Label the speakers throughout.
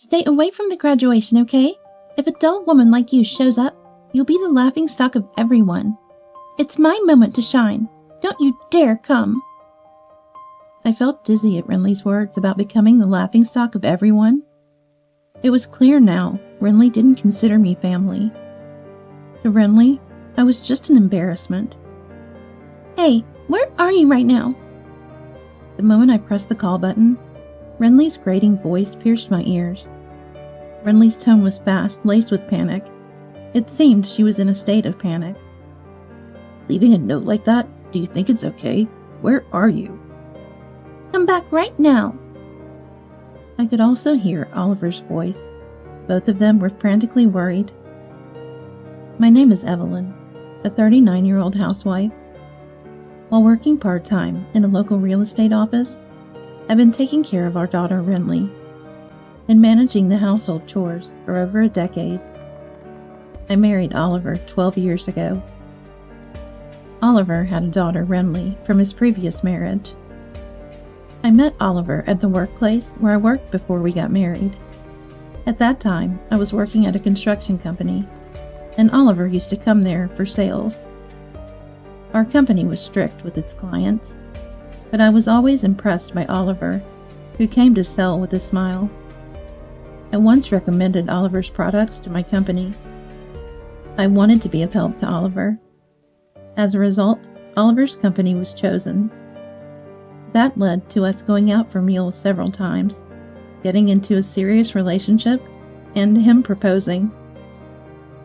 Speaker 1: Stay away from the graduation, okay? If a dull woman like you shows up, you'll be the laughingstock of everyone. It's my moment to shine. Don't you dare come. I felt dizzy at Renly's words about becoming the laughingstock of everyone. It was clear now Renly didn't consider me family. To Renly, I was just an embarrassment. Hey, where are you right now? The moment I pressed the call button, Renly's grating voice pierced my ears. Renly's tone was fast, laced with panic. It seemed she was in a state of panic. Leaving a note like that? Do you think it's okay? Where are you? Come back right now. I could also hear Oliver's voice. Both of them were frantically worried. My name is Evelyn, a 39-year-old housewife. While working part-time in a local real estate office, I've been taking care of our daughter Renly and managing the household chores for over a decade. I married Oliver 12 years ago. Oliver had a daughter, Renly, from his previous marriage. I met Oliver at the workplace where I worked before we got married. At that time, I was working at a construction company, and Oliver used to come there for sales. Our company was strict with its clients, but I was always impressed by Oliver, who came to sell with a smile. I once recommended Oliver's products to my company. I wanted to be of help to Oliver. As a result, Oliver's company was chosen. That led to us going out for meals several times, getting into a serious relationship, and him proposing.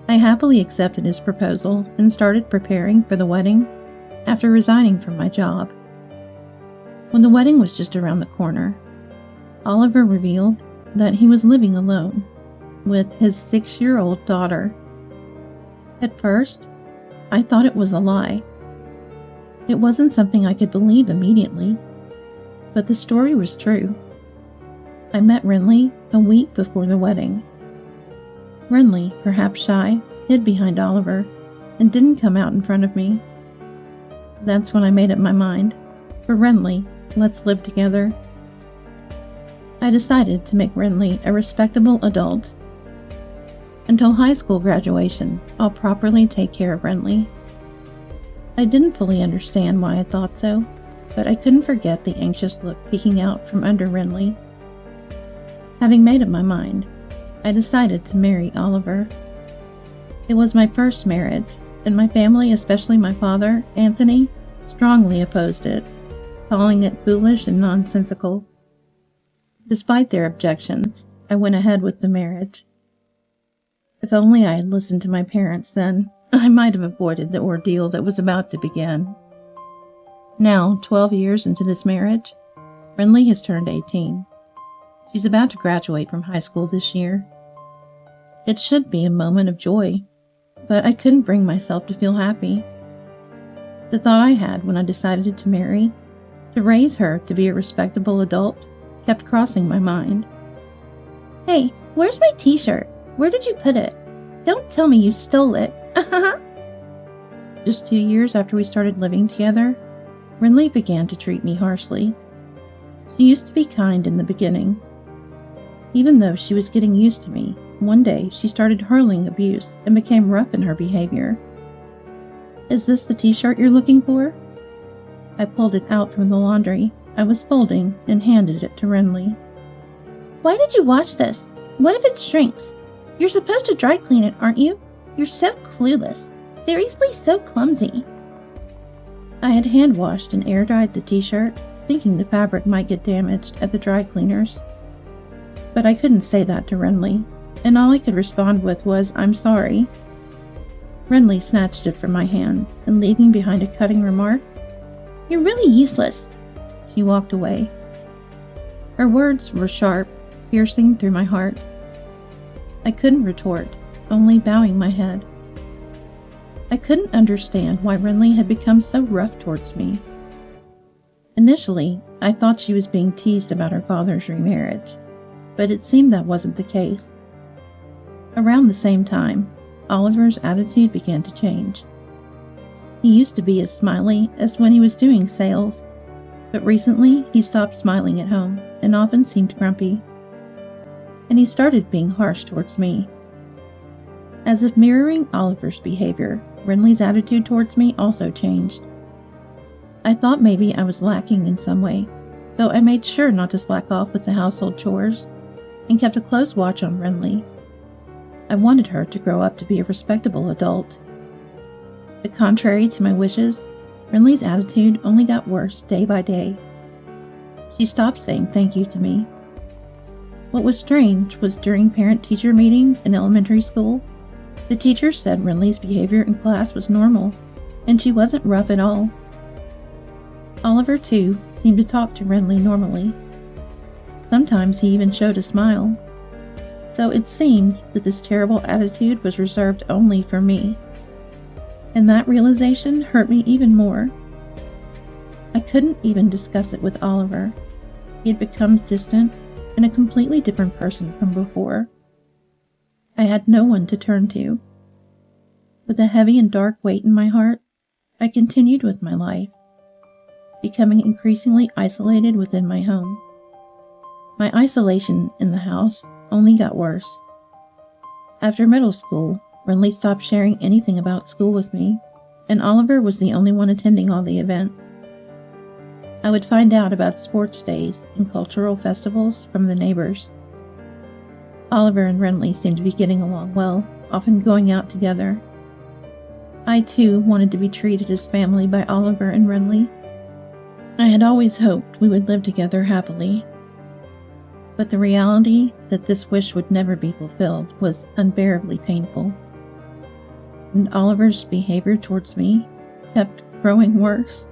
Speaker 1: I happily accepted his proposal and started preparing for the wedding after resigning from my job. When the wedding was just around the corner, Oliver revealed that he was living alone with his 6-year-old daughter. At first, I thought it was a lie. It wasn't something I could believe immediately, but the story was true. I met Renly a week before the wedding. Renly, perhaps shy, hid behind Oliver and didn't come out in front of me. That's when I made up my mind. For Renly, let's live together. I decided to make Renly a respectable adult. Until high school graduation, I'll properly take care of Renly. I didn't fully understand why I thought so, but I couldn't forget the anxious look peeking out from under Renly. Having made up my mind, I decided to marry Oliver. It was my first marriage, and my family, especially my father, Anthony, strongly opposed it, calling it foolish and nonsensical. Despite their objections, I went ahead with the marriage. If only I had listened to my parents then, I might have avoided the ordeal that was about to begin. Now, 12 years into this marriage, Renly has turned 18. She's about to graduate from high school this year. It should be a moment of joy, but I couldn't bring myself to feel happy. The thought I had when I decided to marry, to raise her to be a respectable adult, kept crossing my mind. Hey, where's my t-shirt? Where did you put it? Don't tell me you stole it. Just 2 years after we started living together, Renly began to treat me harshly. She used to be kind in the beginning. Even though she was getting used to me, one day she started hurling abuse and became rough in her behavior. Is this the t-shirt you're looking for? I pulled it out from the laundry I was folding and handed it to Renly. Why did you wash this? What if it shrinks? You're supposed to dry clean it, aren't you? You're so clueless. Seriously, so clumsy. I had hand washed and air dried the t-shirt, thinking the fabric might get damaged at the dry cleaners. But I couldn't say that to Renly, and all I could respond with was, I'm sorry. Renly snatched it from my hands, and leaving behind a cutting remark, You're really useless. She walked away. Her words were sharp, piercing through my heart. I couldn't retort, only bowing my head. I couldn't understand why Renly had become so rough towards me. Initially, I thought she was being teased about her father's remarriage, but it seemed that wasn't the case. Around the same time, Oliver's attitude began to change. He used to be as smiley as when he was doing sales, but recently he stopped smiling at home and often seemed grumpy. and he started being harsh towards me. As if mirroring Oliver's behavior, Renly's attitude towards me also changed. I thought maybe I was lacking in some way, so I made sure not to slack off with the household chores and kept a close watch on Renly. I wanted her to grow up to be a respectable adult. But contrary to my wishes, Renly's attitude only got worse day by day. She stopped saying thank you to me. What was strange was during parent-teacher meetings in elementary school, the teachers said Renly's behavior in class was normal, and she wasn't rough at all. Oliver, too, seemed to talk to Renly normally. Sometimes he even showed a smile. So it seemed that this terrible attitude was reserved only for me. And that realization hurt me even more. I couldn't even discuss it with Oliver. He had become distant and a completely different person from before. I had no one to turn to. With a heavy and dark weight in my heart, I continued with my life, becoming increasingly isolated within my home. My isolation in the house only got worse. After middle school, Renly stopped sharing anything about school with me, and Oliver was the only one attending all the events. I would find out about sports days and cultural festivals from the neighbors. Oliver and Renly seemed to be getting along well, often going out together. I, too, wanted to be treated as family by Oliver and Renly. I had always hoped we would live together happily. But the reality that this wish would never be fulfilled was unbearably painful. And Oliver's behavior towards me kept growing worse.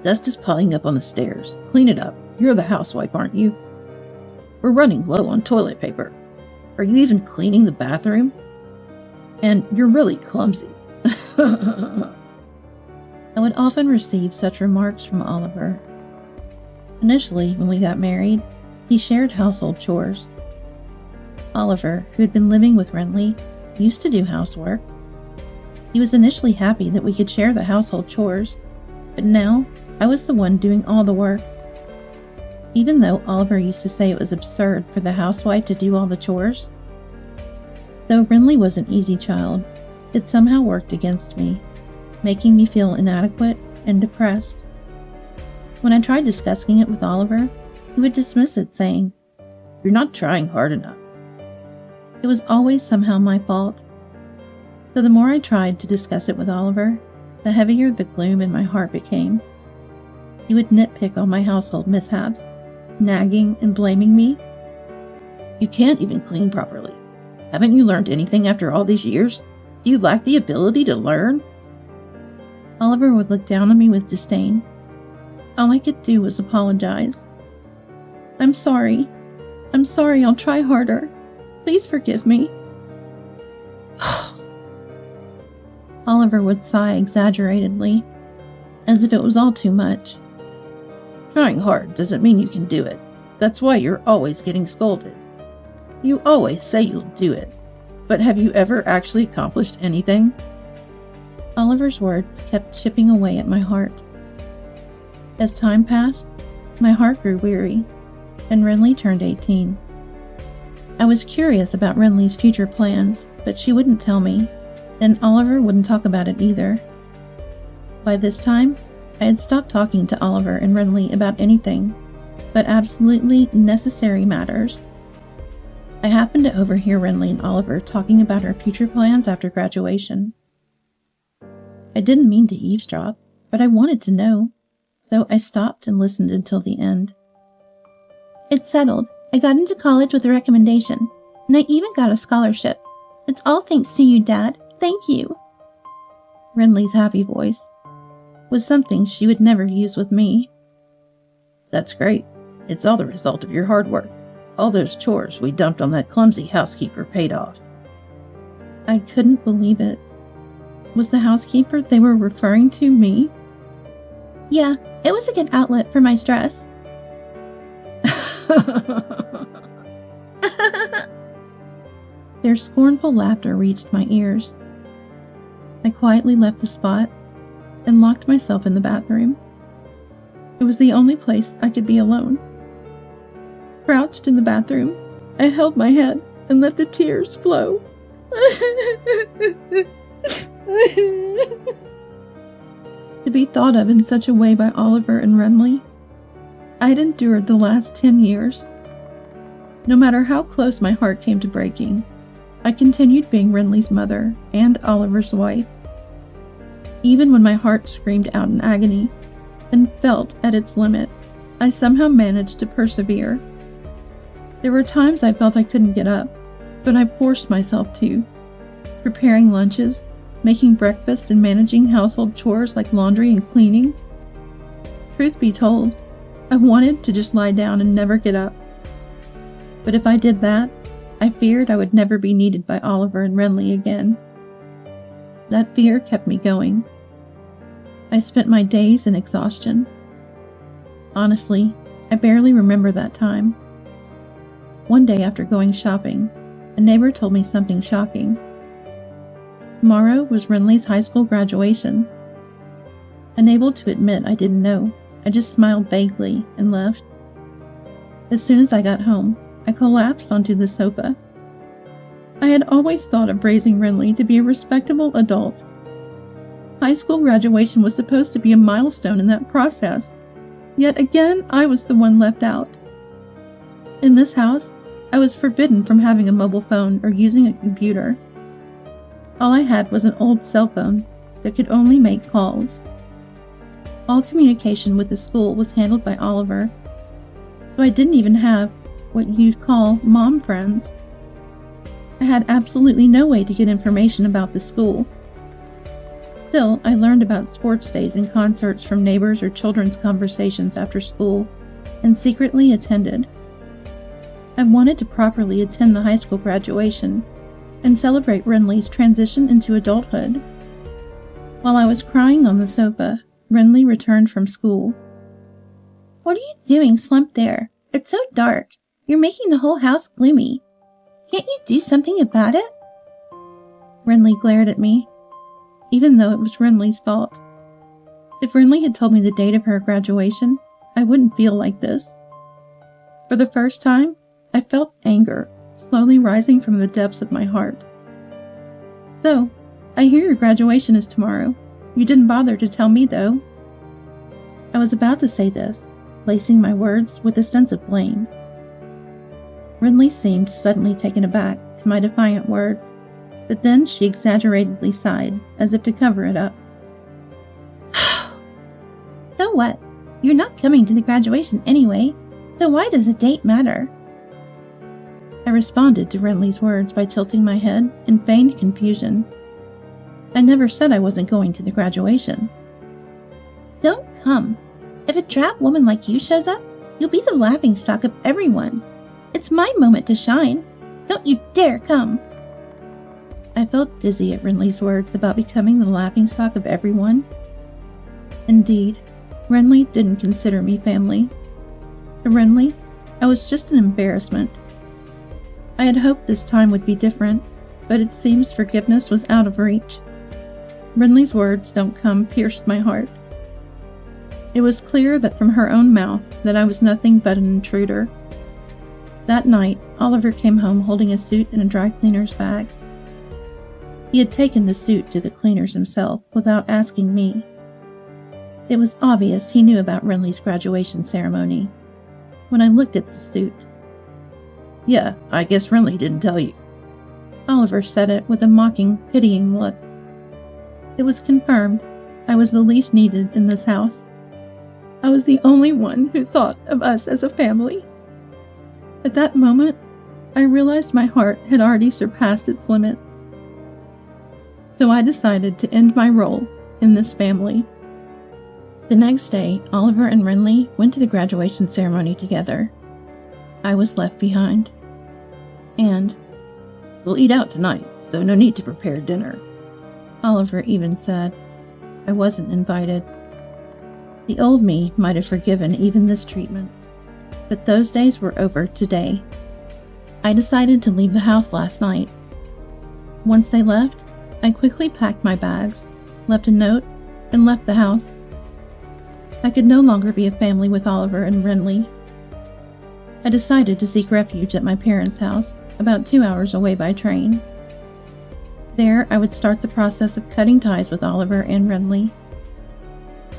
Speaker 2: Dust is piling up on the stairs. Clean it up. You're the housewife, aren't you? We're running low on toilet paper. Are you even cleaning the bathroom? And you're really clumsy.
Speaker 1: I would often receive such remarks from Oliver. Initially, when we got married, he shared household chores. Oliver, who had been living with Renly, used to do housework. He was initially happy that we could share the household chores, but now I was the one doing all the work. Even though Oliver used to say it was absurd for the housewife to do all the chores. Though Renly was an easy child, it somehow worked against me, making me feel inadequate and depressed. When I tried discussing it with Oliver, he would dismiss it, saying,
Speaker 2: "You're not trying hard enough."
Speaker 1: It was always somehow my fault. So the more I tried to discuss it with Oliver, the heavier the gloom in my heart became. He would nitpick on my household mishaps, nagging and blaming me.
Speaker 2: You can't even clean properly. Haven't you learned anything after all these years? Do you lack the ability to learn?
Speaker 1: Oliver would look down on me with disdain. All I could do was apologize. I'm sorry, I'll try harder. Please forgive me. Oliver would sigh exaggeratedly, as if it was all too much.
Speaker 2: Trying hard doesn't mean you can do it. That's why you're always getting scolded. You always say you'll do it, but have you ever actually accomplished anything?
Speaker 1: Oliver's words kept chipping away at my heart. As time passed, my heart grew weary, and Renly turned 18. I was curious about Renly's future plans, but she wouldn't tell me, and Oliver wouldn't talk about it either. By this time, I had stopped talking to Oliver and Renly about anything but absolutely necessary matters. I happened to overhear Renly and Oliver talking about our future plans after graduation. I didn't mean to eavesdrop, but I wanted to know, so I stopped and listened until the end. It's settled. I got into college with a recommendation, and I even got a scholarship. It's all thanks to you, Dad. Thank you. Renly's happy voice was something she would never use with me.
Speaker 2: That's great. It's all the result of your hard work. All those chores we dumped on that clumsy housekeeper paid off.
Speaker 1: I couldn't believe it. Was the housekeeper they were referring to me? Yeah, it was a good outlet for my stress. Their scornful laughter reached my ears. I quietly left the spot and locked myself in the bathroom. It was the only place I could be alone. Crouched in the bathroom, I held my head and let the tears flow. To be thought of in such a way by Oliver and Renly. I had endured the last 10 years. No matter how close my heart came to breaking, I continued being Renly's mother and Oliver's wife. Even when my heart screamed out in agony and felt at its limit, I somehow managed to persevere. There were times I felt I couldn't get up, but I forced myself to, preparing lunches, making breakfast, and managing household chores like laundry and cleaning. Truth be told, I wanted to just lie down and never get up. But if I did that, I feared I would never be needed by Oliver and Renly again. That fear kept me going. I spent my days in exhaustion. Honestly, I barely remember that time. One day after going shopping, a neighbor told me something shocking. Tomorrow was Renly's high school graduation. Unable to admit I didn't know, I just smiled vaguely and left. As soon as I got home, I collapsed onto the sofa. I had always thought of raising Renly to be a respectable adult. High school graduation was supposed to be a milestone in that process. Yet again, I was the one left out. In this house, I was forbidden from having a mobile phone or using a computer. All I had was an old cell phone that could only make calls. All communication with the school was handled by Oliver, so I didn't even have what you'd call mom friends. I had absolutely no way to get information about the school. Still, I learned about sports days and concerts from neighbors or children's conversations after school, and secretly attended. I wanted to properly attend the high school graduation and celebrate Renly's transition into adulthood. While I was crying on the sofa, Renly returned from school. "What are you doing slumped there? It's so dark. You're making the whole house gloomy. Can't you do something about it?" Renly glared at me, even though it was Renly's fault. If Renly had told me the date of her graduation, I wouldn't feel like this. For the first time, I felt anger slowly rising from the depths of my heart. "So, I hear your graduation is tomorrow. You didn't bother to tell me, though." I was about to say this, lacing my words with a sense of blame. Renly seemed suddenly taken aback to my defiant words, but then she exaggeratedly sighed, as if to cover it up. "So what? You're not coming to the graduation anyway, so why does the date matter?" I responded to Renly's words by tilting my head in feigned confusion. I never said I wasn't going to the graduation. "Don't come. If a drab woman like you shows up, you'll be the laughingstock of everyone. It's my moment to shine. Don't you dare come." I felt dizzy at Renly's words about becoming the laughingstock of everyone. Indeed, Renly didn't consider me family. To Renly, I was just an embarrassment. I had hoped this time would be different, but it seems forgiveness was out of reach. Renly's words "don't come" pierced my heart. It was clear that from her own mouth that I was nothing but an intruder. That night, Oliver came home holding a suit and a dry cleaner's bag. He had taken the suit to the cleaners himself without asking me. It was obvious he knew about Renly's graduation ceremony. When I looked at the suit,
Speaker 2: "Yeah, I guess Renly didn't tell you."
Speaker 1: Oliver said it with a mocking, pitying look. It was confirmed I was the least needed in this house. I was the only one who thought of us as a family. At that moment, I realized my heart had already surpassed its limit. So I decided to end my role in this family. The next day, Oliver and Renly went to the graduation ceremony together. I was left behind. And
Speaker 2: "We'll eat out tonight, so no need to prepare dinner,"
Speaker 1: Oliver even said. I wasn't invited. The old me might have forgiven even this treatment, but those days were over today. I decided to leave the house last night. Once they left, I quickly packed my bags, left a note, and left the house. I could no longer be a family with Oliver and Renly. I decided to seek refuge at my parents' house, about 2 hours away by train. There, I would start the process of cutting ties with Oliver and Renly.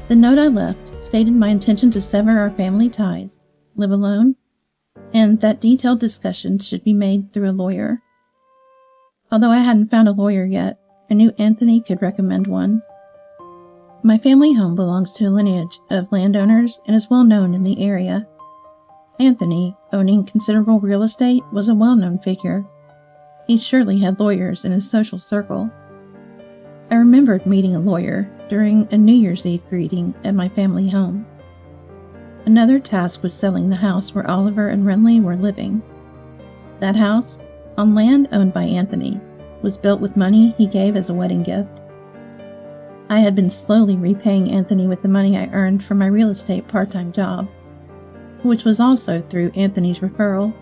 Speaker 1: The note I left stated my intention to sever our family ties, live alone, and that detailed discussion should be made through a lawyer. Although I hadn't found a lawyer yet, I knew Anthony could recommend one. My family home belongs to a lineage of landowners and is well known in the area. Anthony, owning considerable real estate, was a well-known figure. He surely had lawyers in his social circle. I remembered meeting a lawyer during a New Year's Eve greeting at my family home. Another task was selling the house where Oliver and Renly were living. That house, on land owned by Anthony, was built with money he gave as a wedding gift. I had been slowly repaying Anthony with the money I earned from my real estate part-time job, which was also through Anthony's referral.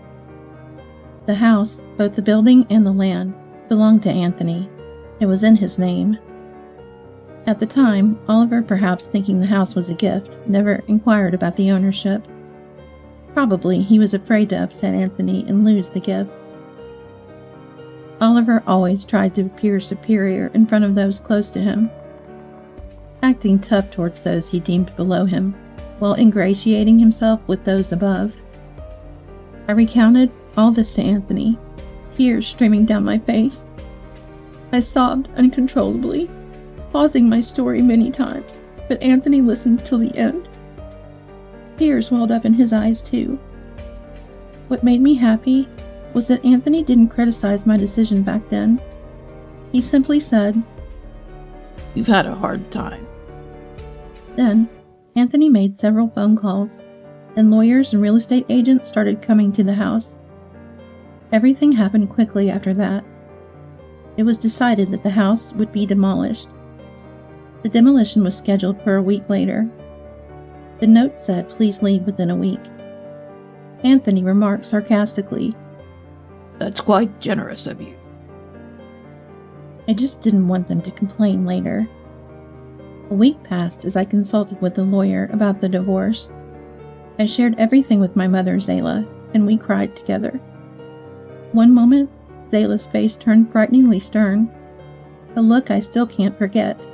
Speaker 1: The house, both the building and the land, belonged to Anthony. It was in his name. At the time, Oliver, perhaps thinking the house was a gift, never inquired about the ownership. Probably he was afraid to upset Anthony and lose the gift. Oliver always tried to appear superior in front of those close to him, acting tough towards those he deemed below him, while ingratiating himself with those above. I recounted all this to Anthony, tears streaming down my face. I sobbed uncontrollably, pausing my story many times, but Anthony listened till the end. Tears welled up in his eyes too. What made me happy was that Anthony didn't criticize my decision back then. He simply said,
Speaker 2: "You've had a hard time."
Speaker 1: Then, Anthony made several phone calls, and lawyers and real estate agents started coming to the house. Everything happened quickly after that. It was decided that the house would be demolished. The demolition was scheduled for a week later. The note said, "Please leave within a week." Anthony remarked sarcastically,
Speaker 2: "That's quite generous of you."
Speaker 1: I just didn't want them to complain later. A week passed as I consulted with the lawyer about the divorce. I shared everything with my mother, Zayla, and we cried together. One moment, Zayla's face turned frighteningly stern, a look I still can't forget.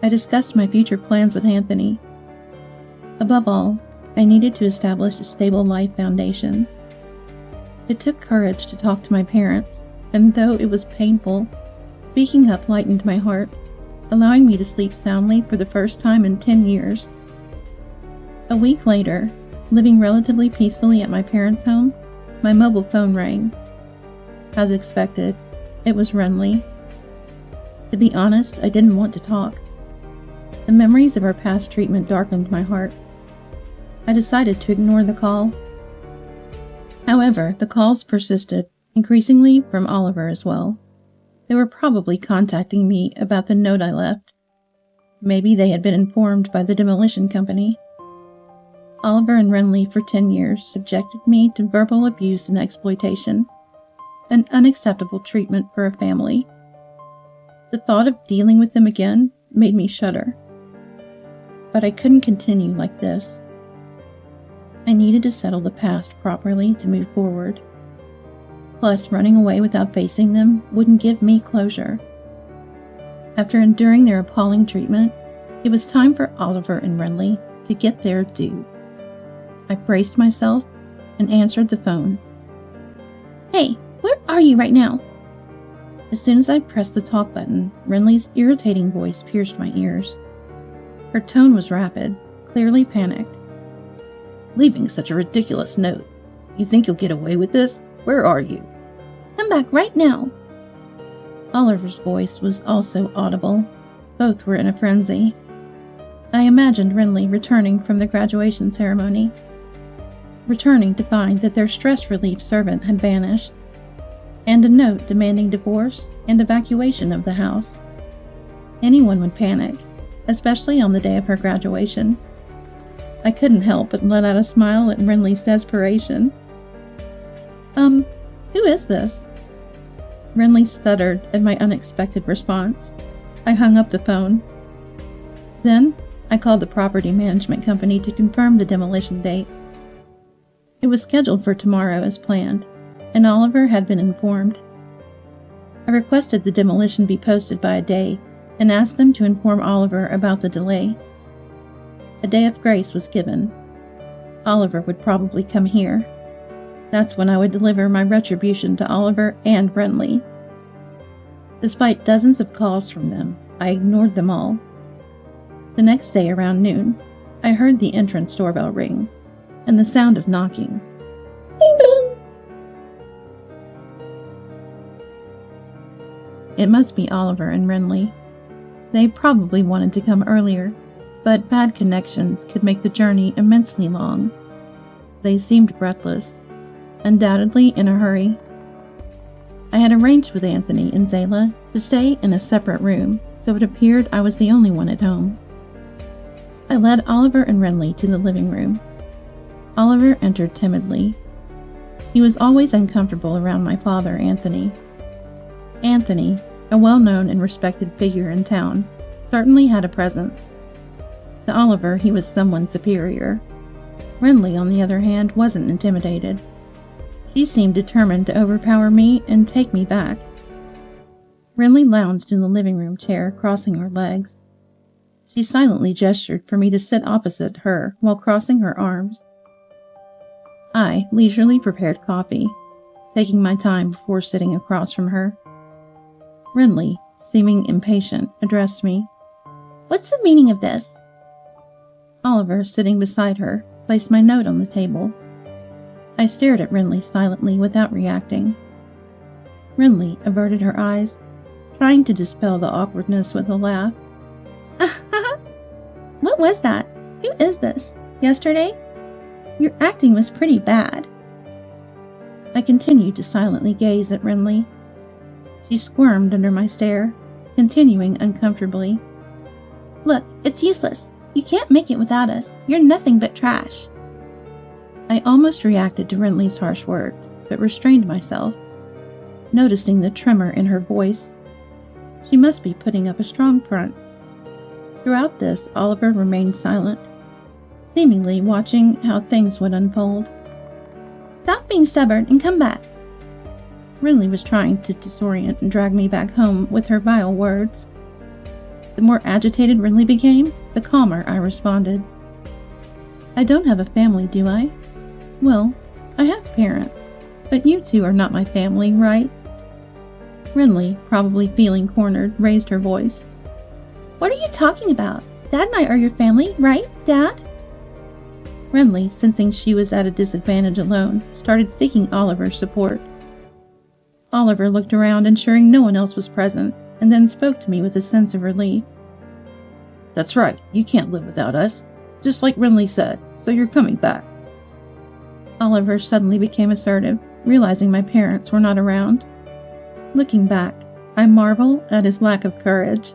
Speaker 1: I discussed my future plans with Anthony. Above all, I needed to establish a stable life foundation. It took courage to talk to my parents, and though it was painful, speaking up lightened my heart, allowing me to sleep soundly for the first time in 10 years. A week later, living relatively peacefully at my parents' home, my mobile phone rang. As expected, it was Renly. To be honest, I didn't want to talk. The memories of our past treatment darkened my heart. I decided to ignore the call. However, the calls persisted, increasingly from Oliver as well. They were probably contacting me about the note I left. Maybe they had been informed by the demolition company. Oliver and Renly for 10 years subjected me to verbal abuse and exploitation, an unacceptable treatment for a family. The thought of dealing with them again made me shudder. But I couldn't continue like this. I needed to settle the past properly to move forward. Plus, running away without facing them wouldn't give me closure. After enduring their appalling treatment, it was time for Oliver and Renly to get their due. I braced myself and answered the phone. "Hey, where are you right now?" As soon as I pressed the talk button, Renly's irritating voice pierced my ears. Her tone was rapid, clearly panicked.
Speaker 2: "Leaving such a ridiculous note. You think you'll get away with this? Where are you?"
Speaker 1: "Come back right now." Oliver's voice was also audible. Both were in a frenzy. I imagined Renly returning from the graduation ceremony, returning to find that their stress relief servant had vanished, and a note demanding divorce and evacuation of the house. Anyone would panic, especially on the day of her graduation. I couldn't help but let out a smile at Renly's desperation. Who is this?" Renly stuttered at my unexpected response. I hung up the phone. Then, I called the property management company to confirm the demolition date. It was scheduled for tomorrow as planned, and Oliver had been informed. I requested the demolition be posted by a day and asked them to inform Oliver about the delay. A day of grace was given. Oliver would probably come here. That's when I would deliver my retribution to Oliver and Renly. Despite dozens of calls from them, I ignored them all. The next day around noon, I heard the entrance doorbell ring and the sound of knocking. Ding ding! It must be Oliver and Renly. They probably wanted to come earlier, but bad connections could make the journey immensely long. They seemed breathless, undoubtedly in a hurry. I had arranged with Anthony and Zayla to stay in a separate room, so it appeared I was the only one at home. I led Oliver and Renly to the living room. Oliver entered timidly. He was always uncomfortable around my father, Anthony. Anthony, a well-known and respected figure in town, certainly had a presence. To Oliver, he was someone superior. Renly, on the other hand, wasn't intimidated. He seemed determined to overpower me and take me back. Renly lounged in the living room chair, crossing her legs. She silently gestured for me to sit opposite her while crossing her arms. I leisurely prepared coffee, taking my time before sitting across from her. Renly, seeming impatient, addressed me. "What's the meaning of this?" Oliver, sitting beside her, placed my note on the table. I stared at Renly silently without reacting. Renly averted her eyes, trying to dispel the awkwardness with a laugh. "What was that? Who is this? Yesterday? Your acting was pretty bad." I continued to silently gaze at Renly. She squirmed under my stare, continuing uncomfortably. "Look, it's useless. You can't make it without us. You're nothing but trash." I almost reacted to Renly's harsh words, but restrained myself, noticing the tremor in her voice. She must be putting up a strong front. Throughout this, Oliver remained silent, seemingly watching how things would unfold. "Stop being stubborn and come back." Renly was trying to disorient and drag me back home with her vile words. The more agitated Renly became, the calmer I responded. "I don't have a family, do I? Well, I have parents, but you two are not my family, right?" Renly, probably feeling cornered, raised her voice. "What are you talking about? Dad and I are your family, right, Dad?" Renly, sensing she was at a disadvantage alone, started seeking Oliver's support. Oliver looked around, ensuring no one else was present, and then spoke to me with a sense of relief. "That's right, you can't live without us, just like Renly said, so you're coming back." Oliver suddenly became assertive, realizing my parents were not around. Looking back, I marvel at his lack of courage.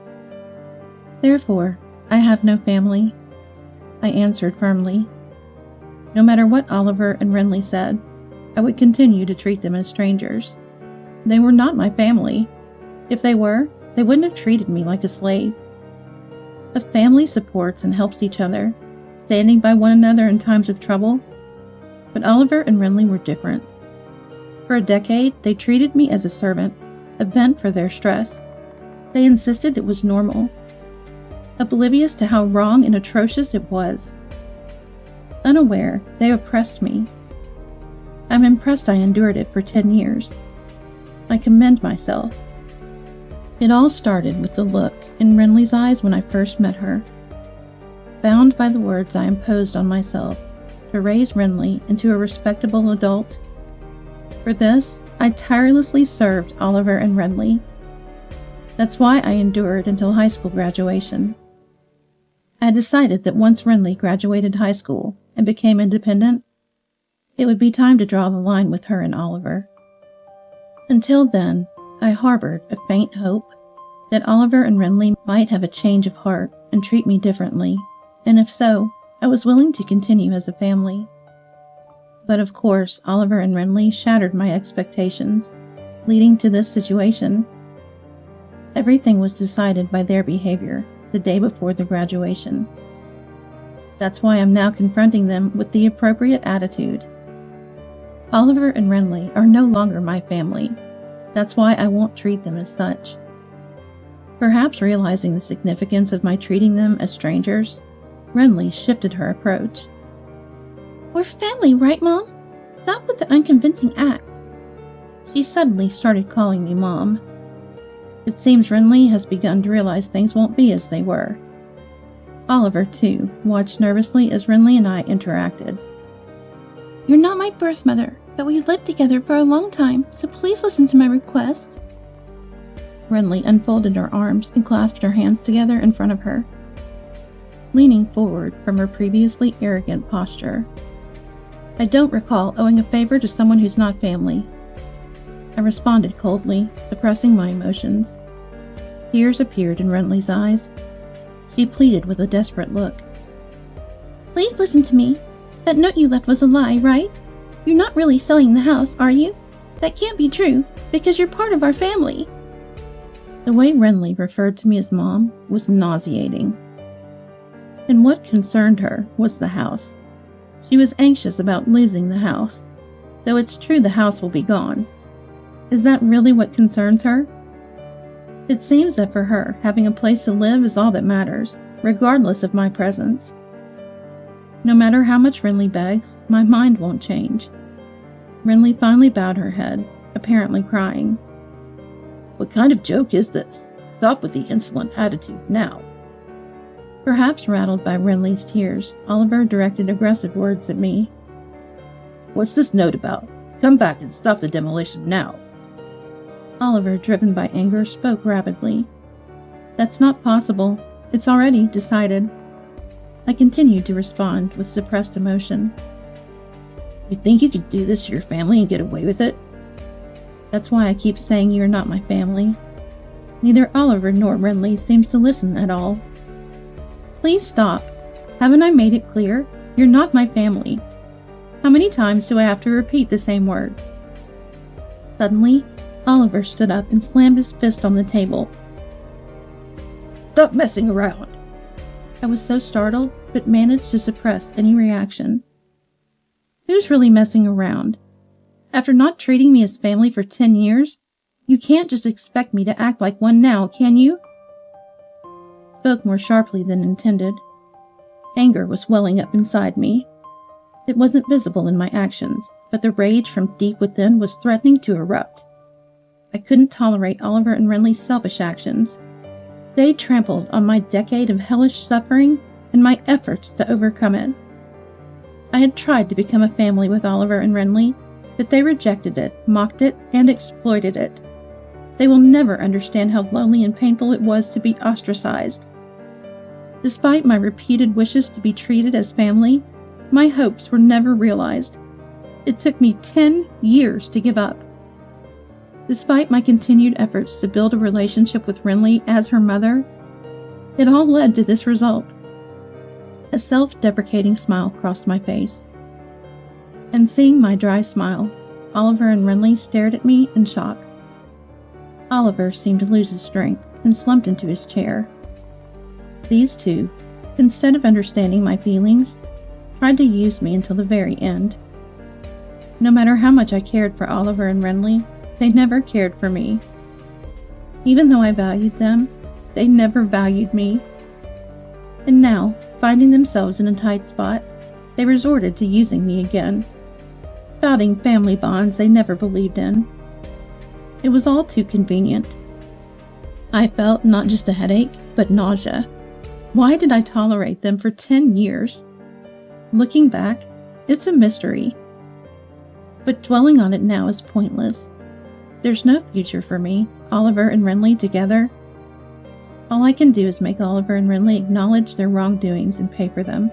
Speaker 1: "Therefore, I have no family," I answered firmly. No matter what Oliver and Renly said, I would continue to treat them as strangers. They were not my family. If they were, they wouldn't have treated me like a slave. A family supports and helps each other, standing by one another in times of trouble. But Oliver and Renly were different. For a decade, they treated me as a servant, a vent for their stress. They insisted it was normal, oblivious to how wrong and atrocious it was. Unaware, they oppressed me. I'm impressed I endured it for 10 years. I commend myself. It all started with the look in Renly's eyes when I first met her. Bound by the words I imposed on myself to raise Renly into a respectable adult. For this, I tirelessly served Oliver and Renly. That's why I endured until high school graduation. I had decided that once Renly graduated high school and became independent, it would be time to draw the line with her and Oliver. Until then, I harbored a faint hope that Oliver and Renly might have a change of heart and treat me differently, and if so, I was willing to continue as a family. But of course, Oliver and Renly shattered my expectations, leading to this situation. Everything was decided by their behavior the day before the graduation. That's why I'm now confronting them with the appropriate attitude.
Speaker 2: Oliver and Renly are no longer my family. That's why I won't treat them as such. Perhaps realizing the significance of my treating them as strangers, Renly shifted her approach.
Speaker 1: We're family, right, Mom? Stop with the unconvincing act.
Speaker 2: She suddenly started calling me Mom. It seems Renly has begun to realize things won't be as they were. Oliver, too, watched nervously as Renly and I interacted.
Speaker 1: You're not my birth mother, but we've lived together for a long time, so please listen to my request.
Speaker 2: Renly unfolded her arms and clasped her hands together in front of her, leaning forward from her previously arrogant posture. I don't recall owing a favor to someone who's not family. I responded coldly, suppressing my emotions. Tears appeared in Renly's eyes. She pleaded with a desperate look.
Speaker 1: Please listen to me. That note you left was a lie, right? You're not really selling the house, are you? That can't be true, because you're part of our family.
Speaker 2: The way Renly referred to me as Mom was nauseating. And what concerned her was the house. She was anxious about losing the house, though it's true the house will be gone. Is that really what concerns her? It seems that for her, having a place to live is all that matters, regardless of my presence. No matter how much Renly begs, my mind won't change. Renly finally bowed her head, apparently crying. What kind of joke is this? Stop with the insolent attitude now. Perhaps rattled by Renly's tears, Oliver directed aggressive words at me. What's this note about? Come back and stop the demolition now. Oliver, driven by anger, spoke rapidly. That's not possible. It's already decided. I continued to respond with suppressed emotion. You think you could do this to your family and get away with it? That's why I keep saying you're not my family. Neither Oliver nor Renly seems to listen at all. Please stop. Haven't I made it clear? You're not my family. How many times do I have to repeat the same words? Suddenly, Oliver stood up and slammed his fist on the table. Stop messing around. I was so startled, but managed to suppress any reaction. Who's really messing around? After not treating me as family for 10 years, you can't just expect me to act like one now, can you? Spoke more sharply than intended. Anger was welling up inside me. It wasn't visible in my actions, but the rage from deep within was threatening to erupt. I couldn't tolerate Oliver and Renly's selfish actions. They trampled on my decade of hellish suffering and my efforts to overcome it. I had tried to become a family with Oliver and Renly, but they rejected it, mocked it, and exploited it. They will never understand how lonely and painful it was to be ostracized. Despite my repeated wishes to be treated as family, my hopes were never realized. It took me 10 years to give up. Despite my continued efforts to build a relationship with Renly as her mother, it all led to this result. A self-deprecating smile crossed my face. And seeing my dry smile, Oliver and Renly stared at me in shock. Oliver seemed to lose his strength and slumped into his chair. These two, instead of understanding my feelings, tried to use me until the very end. No matter how much I cared for Oliver and Renly, they never cared for me. Even though I valued them, they never valued me. And now, finding themselves in a tight spot, they resorted to using me again, flouting family bonds they never believed in. It was all too convenient. I felt not just a headache, but nausea. Why did I tolerate them for 10 years? Looking back, it's a mystery. But dwelling on it now is pointless. There's no future for me, Oliver and Renly together. All I can do is make Oliver and Renly acknowledge their wrongdoings and pay for them.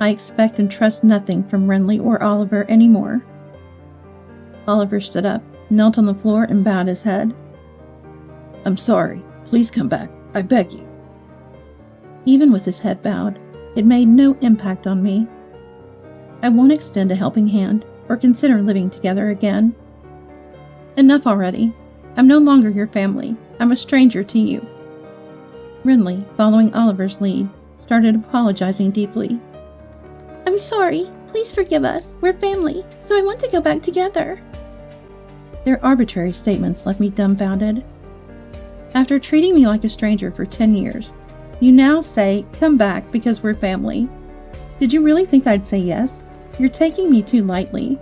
Speaker 2: I expect and trust nothing from Renly or Oliver anymore. Oliver stood up, knelt on the floor, and bowed his head. I'm sorry. Please come back. I beg you. Even with his head bowed, it made no impact on me. I won't extend a helping hand or consider living together again. Enough already. I'm no longer your family. I'm a stranger to you. Renly, following Oliver's lead, started apologizing deeply.
Speaker 1: I'm sorry. Please forgive us. We're family, so I want to go back together.
Speaker 2: Their arbitrary statements left me dumbfounded. After treating me like a stranger for 10 years, you now say, come back because we're family. Did you really think I'd say yes? You're taking me too lightly.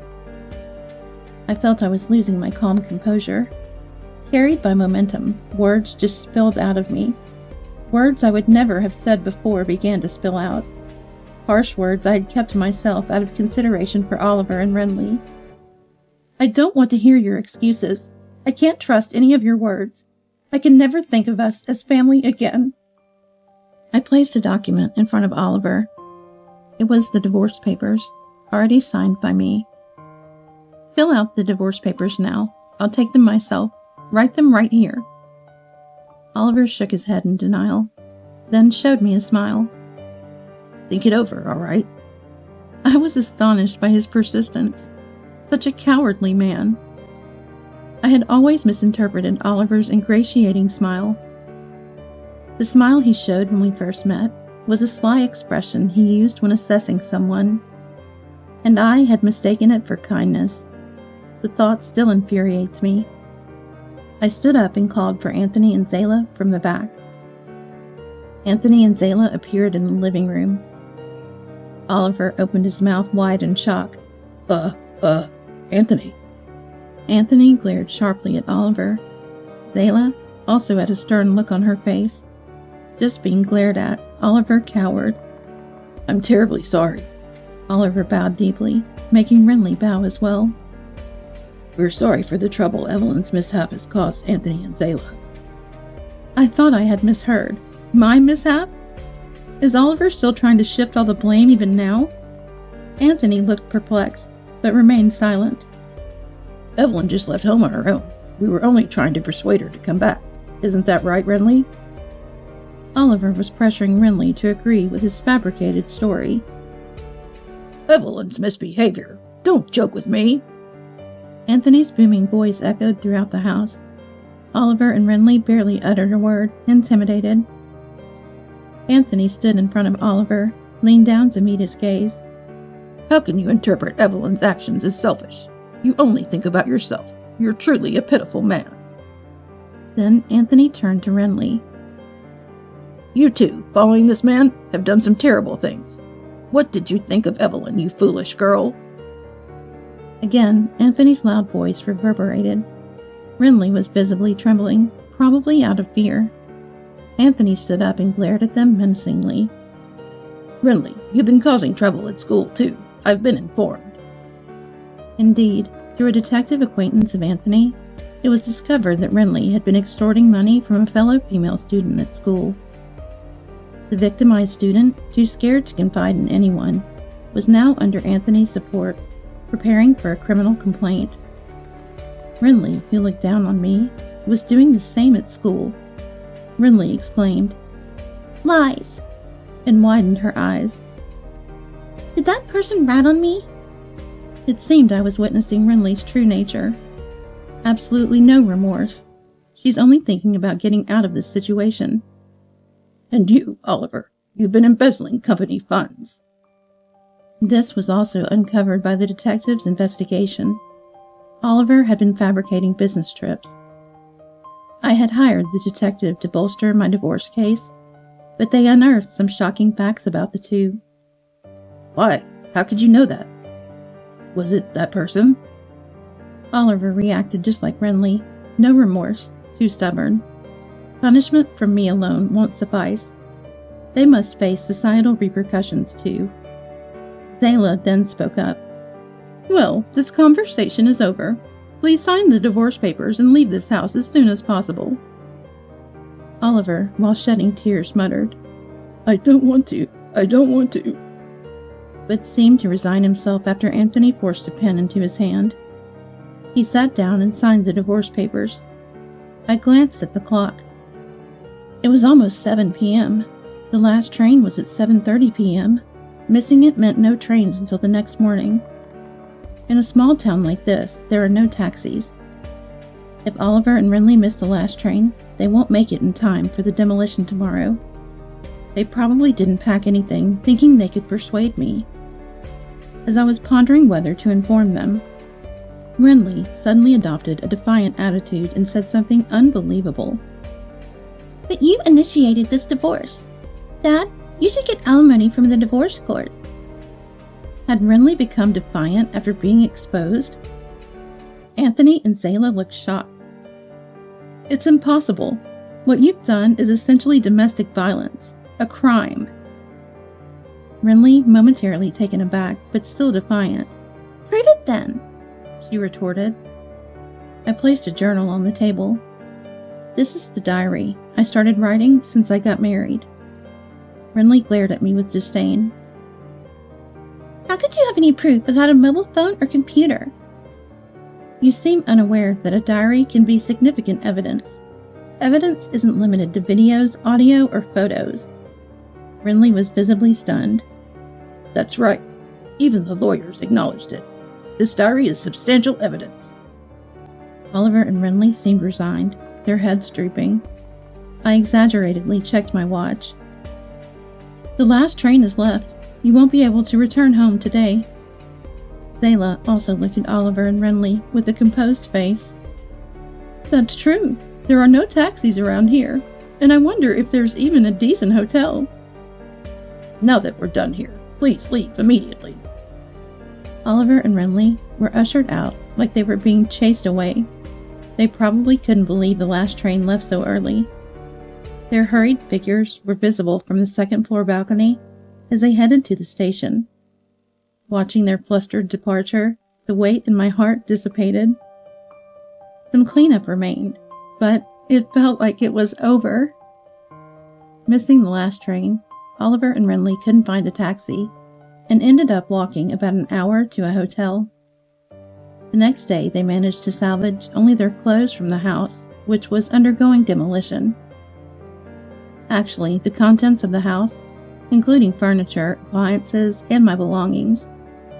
Speaker 2: I felt I was losing my calm composure. Carried by momentum, words just spilled out of me. Words I would never have said before began to spill out. Harsh words I had kept to myself out of consideration for Oliver and Renly. I don't want to hear your excuses. I can't trust any of your words. I can never think of us as family again. I placed a document in front of Oliver. It was the divorce papers, already signed by me. Fill out the divorce papers now. I'll take them myself. Write them right here. Oliver shook his head in denial, then showed me a smile. Think it over, all right? I was astonished by his persistence. Such a cowardly man. I had always misinterpreted Oliver's ingratiating smile. The smile he showed when we first met was a sly expression he used when assessing someone, and I had mistaken it for kindness. The thought still infuriates me. I stood up and called for Anthony and Zayla from the back. Anthony and Zayla appeared in the living room. Oliver opened his mouth wide in shock.
Speaker 3: Anthony.
Speaker 2: Anthony glared sharply at Oliver. Zayla also had a stern look on her face. Just being glared at, Oliver cowered.
Speaker 3: I'm terribly sorry.
Speaker 2: Oliver bowed deeply, making Renly bow as well.
Speaker 3: We're sorry for the trouble Evelyn's mishap has caused Anthony and Zayla.
Speaker 2: I thought I had misheard. My mishap? Is Oliver still trying to shift all the blame even now? Anthony looked perplexed, but remained silent.
Speaker 3: Evelyn just left home on her own. We were only trying to persuade her to come back. Isn't that right, Renly?
Speaker 2: Oliver was pressuring Renly to agree with his fabricated story.
Speaker 3: Evelyn's misbehavior. Don't joke with me.
Speaker 2: Anthony's booming voice echoed throughout the house. Oliver and Renly barely uttered a word, intimidated. Anthony stood in front of Oliver, leaned down to meet his gaze.
Speaker 3: How can you interpret Evelyn's actions as selfish? You only think about yourself. You're truly a pitiful man.
Speaker 2: Then Anthony turned to Renly.
Speaker 3: You two, following this man, have done some terrible things. What did you think of Evelyn, you foolish girl?
Speaker 2: Again, Anthony's loud voice reverberated. Renly was visibly trembling, probably out of fear. Anthony stood up and glared at them menacingly.
Speaker 3: Renly, you've been causing trouble at school, too. I've been informed.
Speaker 2: Indeed, through a detective acquaintance of Anthony, it was discovered that Renly had been extorting money from a fellow female student at school. The victimized student, too scared to confide in anyone, was now under Anthony's support, preparing for a criminal complaint. Renly, who looked down on me, was doing the same at school. Renly exclaimed, "Lies!" and widened her eyes. "Did that person rat on me?" It seemed I was witnessing Renly's true nature. Absolutely no remorse. She's only thinking about getting out of this situation.
Speaker 3: And you, Oliver, you've been embezzling company funds.
Speaker 2: This was also uncovered by the detective's investigation. Oliver had been fabricating business trips. I had hired the detective to bolster my divorce case, but they unearthed some shocking facts about the two.
Speaker 3: Why? How could you know that? Was it that person?
Speaker 2: Oliver reacted just like Renly. No remorse, too stubborn. Punishment from me alone won't suffice. They must face societal repercussions too. Zayla then spoke up. "Well, this conversation is over. Please sign the divorce papers and leave this house as soon as possible." Oliver, while shedding tears, muttered,
Speaker 3: I don't want to,
Speaker 2: but seemed to resign himself after Anthony forced a pen into his hand. He sat down and signed the divorce papers. I glanced at the clock. It was almost 7 p.m. The last train was at 7:30 p.m. Missing it meant no trains until the next morning. In a small town like this, there are no taxis. If Oliver and Renly miss the last train, they won't make it in time for the demolition tomorrow. They probably didn't pack anything, thinking they could persuade me.
Speaker 1: as I was pondering whether to inform them. Renly suddenly adopted a defiant attitude and said something unbelievable. "But you initiated this divorce. Dad, you should get alimony from the divorce court." Had Renly become defiant after being exposed? Anthony and Zayla looked shocked. "It's impossible. What you've done is essentially domestic violence, a crime." Renly, momentarily taken aback, but still defiant. "Prove it then," she retorted. I placed a journal on the table. "This is the diary I started writing since I got married." Renly glared at me with disdain. "How could you have any proof without a mobile phone or computer?" "You seem unaware that a diary can be significant evidence. Evidence isn't limited to videos, audio, or photos." Renly was visibly stunned.
Speaker 3: That's right. Even the lawyers acknowledged it. This diary is substantial evidence.
Speaker 1: Oliver and Renly seemed resigned, their heads drooping. I exaggeratedly checked my watch. "The last train is left. You won't be able to return home today." Zayla also looked at Oliver and Renly with a composed face. "That's true. There are no taxis around here, and I wonder if there's even a decent hotel."
Speaker 3: "Now that we're done here, please leave immediately."
Speaker 1: Oliver and Renly were ushered out like they were being chased away. They probably couldn't believe the last train left so early. Their hurried figures were visible from the second-floor balcony as they headed to the station. Watching their flustered departure, the weight in my heart dissipated. Some cleanup remained, but it felt like it was over. Missing the last train, Oliver and Renly couldn't find a taxi and ended up walking about an hour to a hotel. The next day, they managed to salvage only their clothes from the house, which was undergoing demolition. Actually, the contents of the house, including furniture, appliances, and my belongings,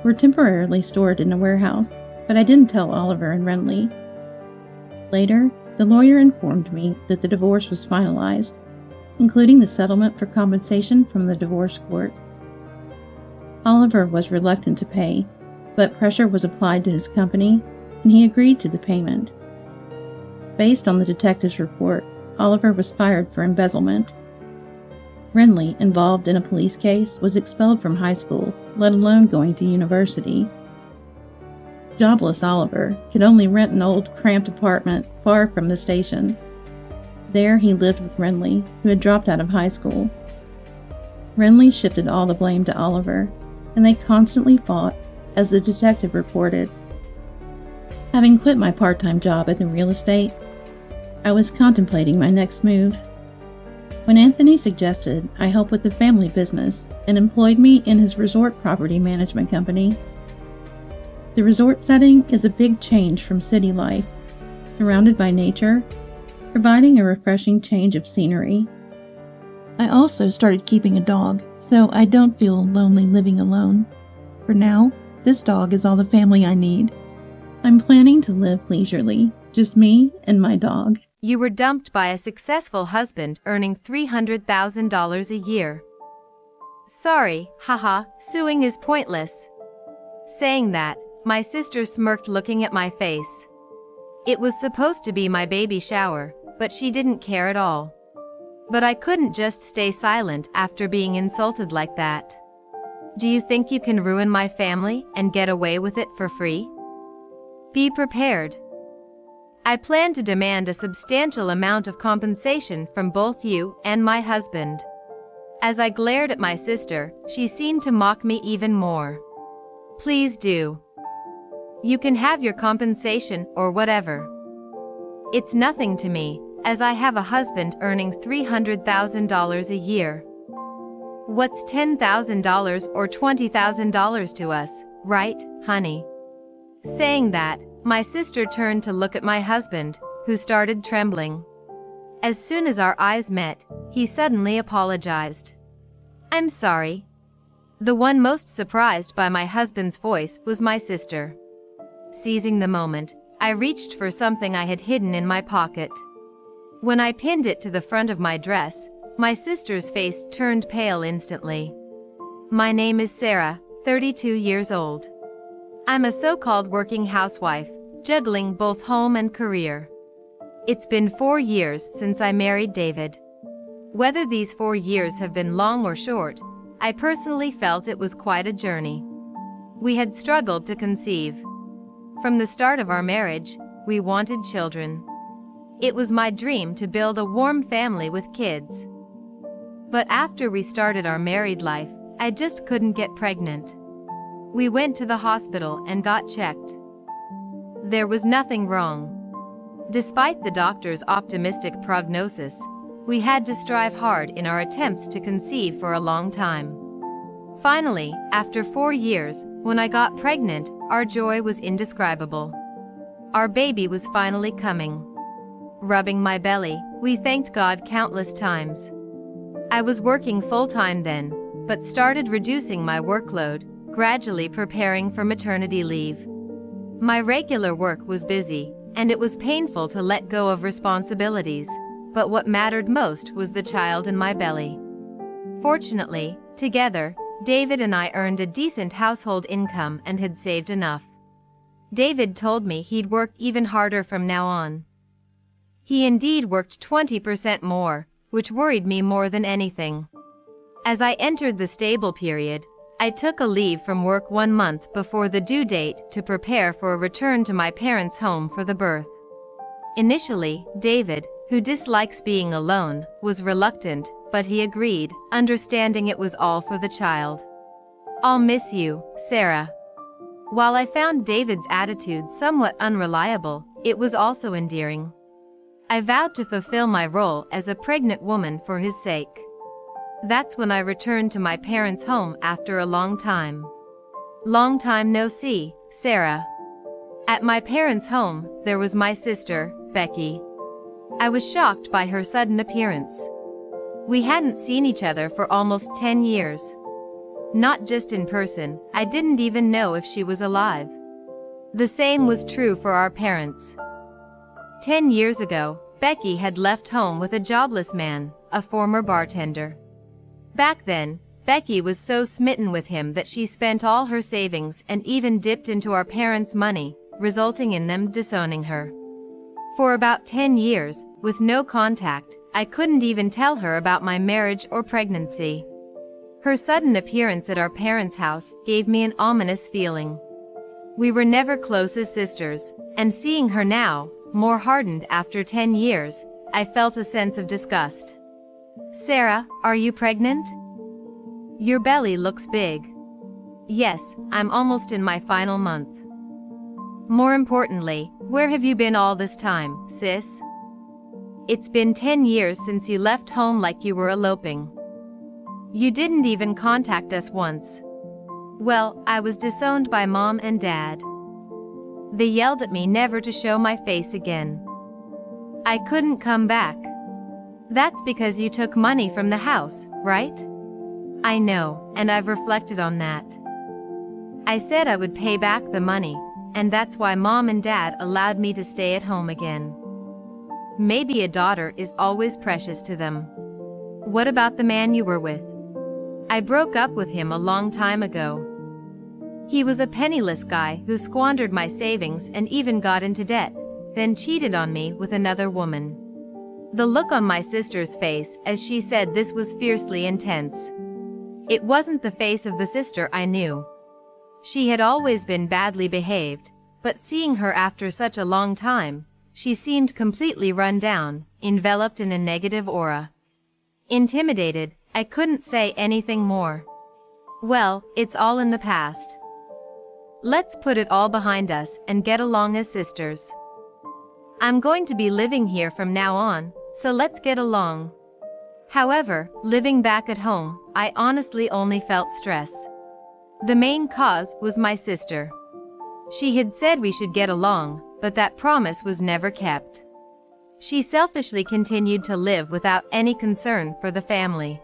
Speaker 1: were temporarily stored in a warehouse, but I didn't tell Oliver and Renly. Later, the lawyer informed me that the divorce was finalized, including the settlement for compensation from the divorce court. Oliver was reluctant to pay, but pressure was applied to his company, and he agreed to the payment. Based on the detective's report, Oliver was fired for embezzlement. Renly, involved in a police case, was expelled from high school, let alone going to university. Jobless Oliver could only rent an old, cramped apartment far from the station. There he lived with Renly, who had dropped out of high school. Renly shifted all the blame to Oliver, and they constantly fought, as the detective reported. Having quit my part-time job at the real estate, I was contemplating my next move. When Anthony suggested I help with the family business and employed me in his resort property management company. The resort setting is a big change from city life, surrounded by nature, providing a refreshing change of scenery. I also started keeping a dog, so I don't feel lonely living alone. For now, this dog is all the family I need. I'm planning to live leisurely, just me and my dog.
Speaker 4: You were dumped by a successful husband earning $300,000 a year. Sorry, haha, suing is pointless. Saying that, my sister smirked looking at my face. It was supposed to be my baby shower, but she didn't care at all. But I couldn't just stay silent after being insulted like that. Do you think you can ruin my family and get away with it for free? Be prepared. I plan to demand a substantial amount of compensation from both you and my husband. As I glared at my sister, she seemed to mock me even more. Please do. You can have your compensation or whatever. It's nothing to me, as I have a husband earning $300,000 a year. What's $10,000 or $20,000 to us, right, honey? Saying that, my sister turned to look at my husband, who started trembling. As soon as our eyes met, he suddenly apologized. I'm sorry. The one most surprised by my husband's voice was my sister. Seizing the moment, I reached for something I had hidden in my pocket. When I pinned it to the front of my dress, my sister's face turned pale instantly. My name is Sarah, 32 years old. I'm a so-called working housewife, juggling both home and career. It's been 4 years since I married David. Whether these 4 years have been long or short, I personally felt it was quite a journey. We had struggled to conceive. From the start of our marriage, we wanted children. It was my dream to build a warm family with kids. But after we started our married life, I just couldn't get pregnant. We went to the hospital and got checked. There was nothing wrong. Despite the doctor's optimistic prognosis, we had to strive hard in our attempts to conceive for a long time. Finally, after 4 years, when I got pregnant, our joy was indescribable. Our baby was finally coming. Rubbing my belly, we thanked God countless times. I was working full-time then, but started reducing my workload, gradually preparing for maternity leave. My regular work was busy, and it was painful to let go of responsibilities, but what mattered most was the child in my belly. Fortunately, together, David and I earned a decent household income and had saved enough. David told me he'd work even harder from now on. He indeed worked 20% more, which worried me more than anything. As I entered the stable period, I took a leave from work 1 month before the due date to prepare for a return to my parents' home for the birth. Initially, David, who dislikes being alone, was reluctant, but he agreed, understanding it was all for the child. "I'll miss you, Sarah." While I found David's attitude somewhat unreliable, it was also endearing. I vowed to fulfill my role as a pregnant woman for his sake. That's when I returned to my parents' home after a long time. Long time no see, Sarah. At my parents' home, there was my sister, Becky. I was shocked by her sudden appearance. We hadn't seen each other for almost 10 years. Not just in person, I didn't even know if she was alive. The same was true for our parents. 10 years ago, Becky had left home with a jobless man, a former bartender. Back then, Becky was so smitten with him that she spent all her savings and even dipped into our parents' money, resulting in them disowning her. For about 10 years, with no contact, I couldn't even tell her about my marriage or pregnancy. Her sudden appearance at our parents' house gave me an ominous feeling. We were never close as sisters, and seeing her now, more hardened after 10 years, I felt a sense of disgust. "Sarah, are you pregnant? Your belly looks big." "Yes, I'm almost in my final month." "More importantly, where have you been all this time, sis? It's been 10 years since you left home like you were eloping. You didn't even contact us once." "Well, I was disowned by Mom and Dad. They yelled at me never to show my face again. I couldn't come back." "That's because you took money from the house, right?" "I know, and I've reflected on that. I said I would pay back the money, and that's why Mom and Dad allowed me to stay at home again. Maybe a daughter is always precious to them." "What about the man you were with?" "I broke up with him a long time ago. He was a penniless guy who squandered my savings and even got into debt, then cheated on me with another woman." The look on my sister's face as she said this was fiercely intense. It wasn't the face of the sister I knew. She had always been badly behaved, but seeing her after such a long time, she seemed completely run down, enveloped in a negative aura. Intimidated, I couldn't say anything more. "Well, it's all in the past. Let's put it all behind us and get along as sisters. I'm going to be living here from now on, so let's get along." However, living back at home, I honestly only felt stress. The main cause was my sister. She had said we should get along, but that promise was never kept. She selfishly continued to live without any concern for the family.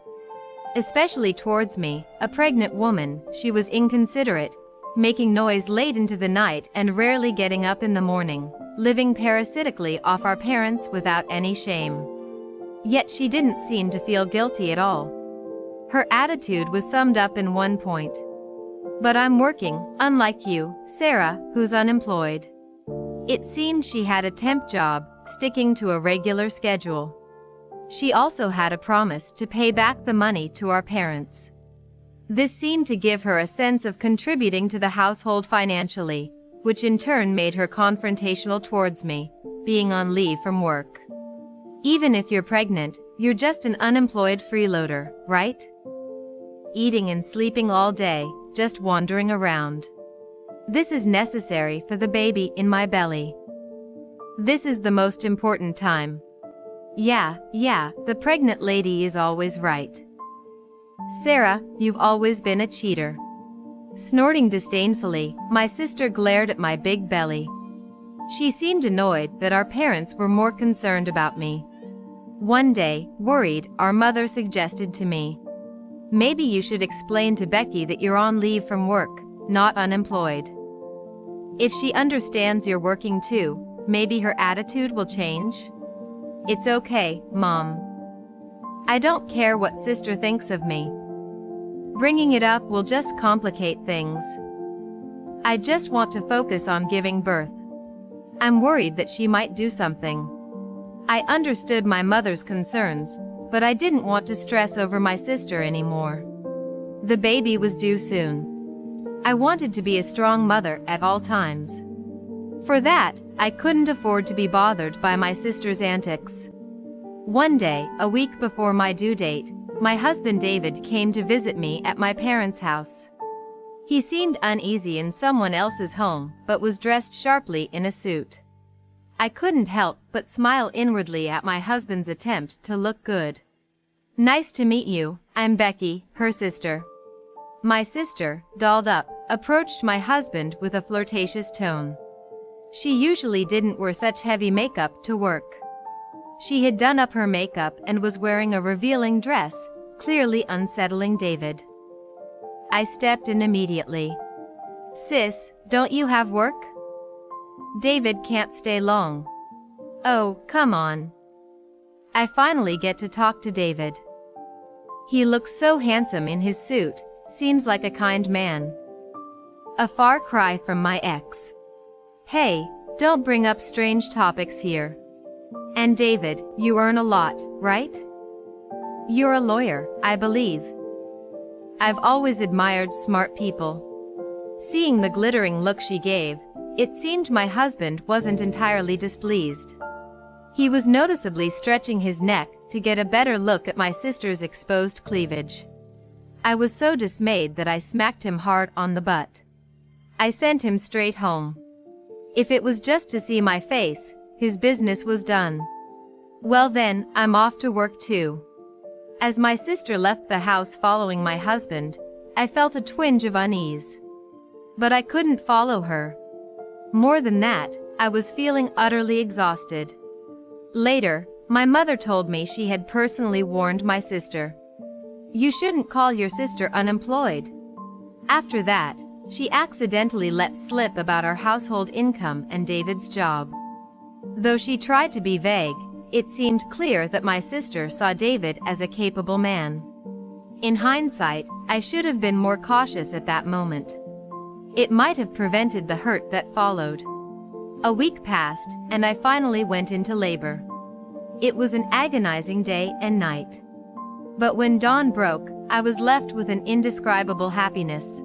Speaker 4: Especially towards me, a pregnant woman, she was inconsiderate, making noise late into the night and rarely getting up in the morning, living parasitically off our parents without any shame. Yet she didn't seem to feel guilty at all. Her attitude was summed up in one point. But I'm working, unlike you, Sarah, who's unemployed. It seemed she had a temp job, sticking to a regular schedule. She also had a promise to pay back the money to our parents. This seemed to give her a sense of contributing to the household financially, which in turn made her confrontational towards me, being on leave from work. Even if you're pregnant, you're just an unemployed freeloader, right? Eating and sleeping all day, just wandering around. This is necessary for the baby in my belly. This is the most important time. Yeah, the pregnant lady is always right. Sarah, you've always been a cheater. Snorting disdainfully, my sister glared at my big belly. She seemed annoyed that our parents were more concerned about me. One day, worried, our mother suggested to me, "Maybe you should explain to Becky that you're on leave from work, not unemployed. If she understands you're working too, maybe her attitude will change." It's okay, Mom. I don't care what sister thinks of me. Bringing it up will just complicate things. I just want to focus on giving birth. I'm worried that she might do something. I understood my mother's concerns, but I didn't want to stress over my sister anymore. The baby was due soon. I wanted to be a strong mother at all times. For that, I couldn't afford to be bothered by my sister's antics. One day, a week before my due date, my husband David came to visit me at my parents' house. He seemed uneasy in someone else's home, but was dressed sharply in a suit. I couldn't help but smile inwardly at my husband's attempt to look good. "Nice to meet you, I'm Becky, her sister." My sister, dolled up, approached my husband with a flirtatious tone. She usually didn't wear such heavy makeup to work. She had done up her makeup and was wearing a revealing dress, clearly unsettling David. I stepped in immediately. "Sis, don't you have work?" "David can't stay long." "Oh, come on." I finally get to talk to David. He looks so handsome in his suit, seems like a kind man. A far cry from my ex. Hey, don't bring up strange topics here. And David, you earn a lot, right? You're a lawyer, I believe. I've always admired smart people. Seeing the glittering look she gave, it seemed my husband wasn't entirely displeased. He was noticeably stretching his neck to get a better look at my sister's exposed cleavage. I was so dismayed that I smacked him hard on the butt. I sent him straight home. If it was just to see my face, his business was done. Well then, I'm off to work too. As my sister left the house following my husband, I felt a twinge of unease. But I couldn't follow her. More than that, I was feeling utterly exhausted. Later, my mother told me she had personally warned my sister. "You shouldn't call your sister unemployed." After that, she accidentally let slip about our household income and David's job. Though she tried to be vague, it seemed clear that my sister saw David as a capable man. In hindsight, I should have been more cautious at that moment. It might have prevented the hurt that followed. A week passed, and I finally went into labor. It was an agonizing day and night. But when dawn broke, I was left with an indescribable happiness.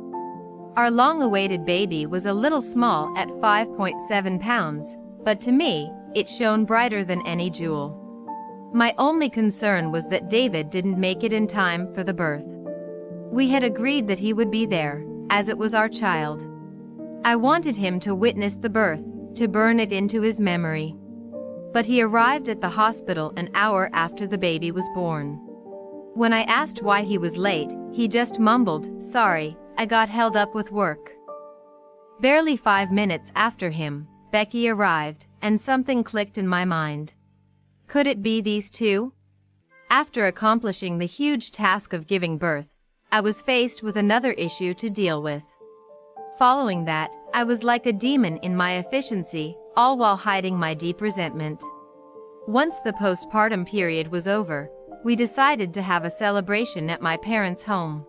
Speaker 4: Our long-awaited baby was a little small at 5.7 pounds, but to me, it shone brighter than any jewel. My only concern was that David didn't make it in time for the birth. We had agreed that he would be there, as it was our child. I wanted him to witness the birth, to burn it into his memory. But he arrived at the hospital an hour after the baby was born. When I asked why he was late, he just mumbled, "Sorry, I got held up with work." Barely 5 minutes after him, Becky arrived, and something clicked in my mind. Could it be these two? After accomplishing the huge task of giving birth, I was faced with another issue to deal with. Following that, I was like a demon in my efficiency, all while hiding my deep resentment. Once the postpartum period was over, we decided to have a celebration at my parents' home.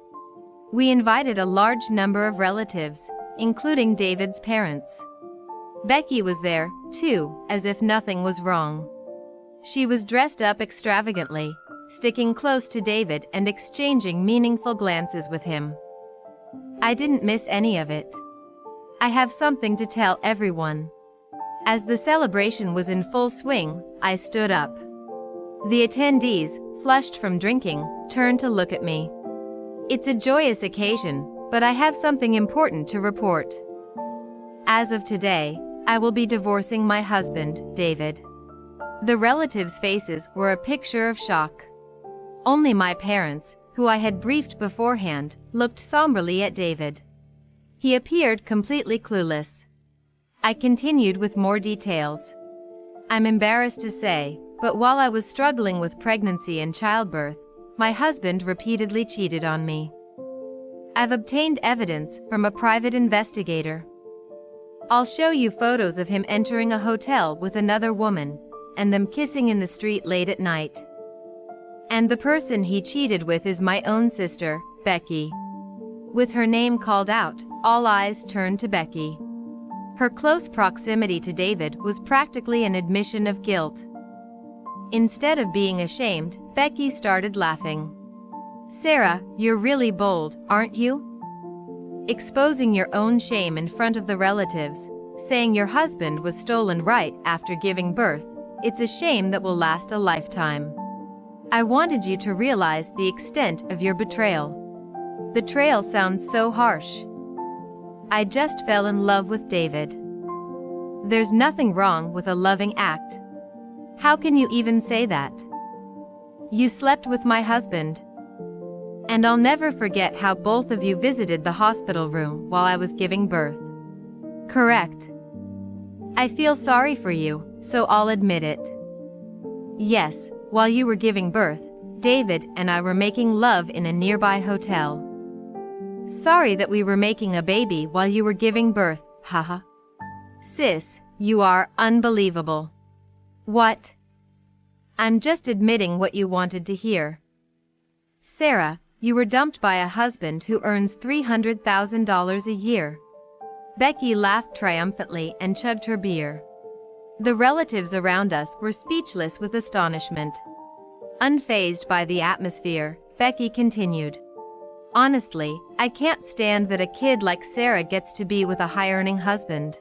Speaker 4: We invited a large number of relatives, including David's parents. Becky was there, too, as if nothing was wrong. She was dressed up extravagantly, sticking close to David and exchanging meaningful glances with him. I didn't miss any of it. I have something to tell everyone. As the celebration was in full swing, I stood up. The attendees, flushed from drinking, turned to look at me. It's a joyous occasion, but I have something important to report. As of today, I will be divorcing my husband, David. The relatives' faces were a picture of shock. Only my parents, who I had briefed beforehand, looked somberly at David. He appeared completely clueless. I continued with more details. I'm embarrassed to say, but while I was struggling with pregnancy and childbirth, my husband repeatedly cheated on me. I've obtained evidence from a private investigator. I'll show you photos of him entering a hotel with another woman, and them kissing in the street late at night. And the person he cheated with is my own sister, Becky. With her name called out, all eyes turned to Becky. Her close proximity to David was practically an admission of guilt. Instead of being ashamed, Becky started laughing. Sarah, you're really bold, aren't you? Exposing your own shame in front of the relatives, saying your husband was stolen right after giving birth, it's a shame that will last a lifetime. I wanted you to realize the extent of your betrayal. Betrayal sounds so harsh. I just fell in love with David. There's nothing wrong with a loving act. How can you even say that? You slept with my husband. And I'll never forget how both of you visited the hospital room while I was giving birth. Correct. I feel sorry for you, so I'll admit it. Yes, while you were giving birth, David and I were making love in a nearby hotel. Sorry that we were making a baby while you were giving birth, haha. Sis, you are unbelievable. What? I'm just admitting what you wanted to hear. Sarah, you were dumped by a husband who earns $300,000 a year. Becky laughed triumphantly and chugged her beer. The relatives around us were speechless with astonishment. Unfazed by the atmosphere, Becky continued. Honestly, I can't stand that a kid like Sarah gets to be with a high-earning husband.